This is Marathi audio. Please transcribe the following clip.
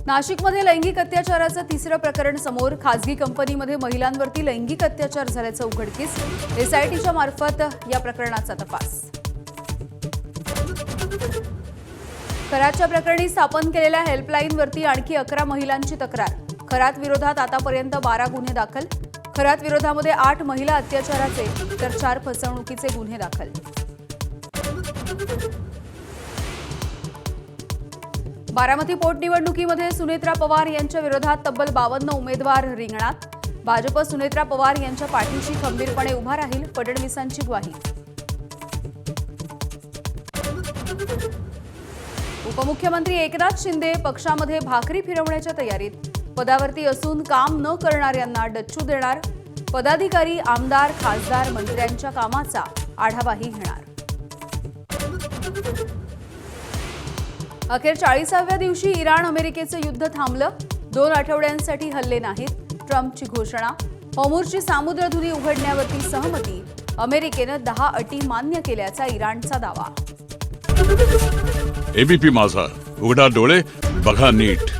नाशिकमध्ये लैंगिक अत्याचाराचं तिसरं प्रकरण समोर. खासगी कंपनीमध्ये महिलांवरती लैंगिक अत्याचार झाल्याचं उघडकीस. एसआयटीच्या मार्फत या प्रकरणाचा तपास. खरातच्या प्रकरणी स्थापन केलेल्या हेल्पलाईनवरती आणखी 11 महिलांची तक्रार. खरात विरोधात आतापर्यंत 12 गुन्हे दाखल. खरात विरोधामध्ये 8 महिला अत्याचाराचे तर 4 फसवणुकीचे गुन्हे दाखल. बारामती पोटनिवडणुकीमध्ये सुनेत्रा पवार यांच्या विरोधात तब्बल 52 उमेदवार रिंगणात. भाजप सुनेत्रा पवार यांच्या पाठीशी खंबीरपणे उभा राहील, फडणवीसांची ग्वाही. उपमुख्यमंत्री एकनाथ शिंदे पक्षामध्ये भाकरी फिरवण्याच्या तयारीत. पदावरती असून काम न करणाऱ्यांना डच्चू देणार. पदाधिकारी, आमदार, खासदार, मंत्र्यांच्या कामाचा आढावाही घेणार. अखेर 40व्या दिवशी इराण अमेरिकेचं युद्ध थांबलं. 2 आठवड्यांसाठी हल्ले नाहीत, ट्रम्पची घोषणा. होर्मुझची सामुद्रधुनी उघडण्यावरती सहमती. अमेरिकेनं 10 अटी मान्य केल्याचा इराणचा दावा. एबीपी माझा, उघडा डोळे बघा नीट.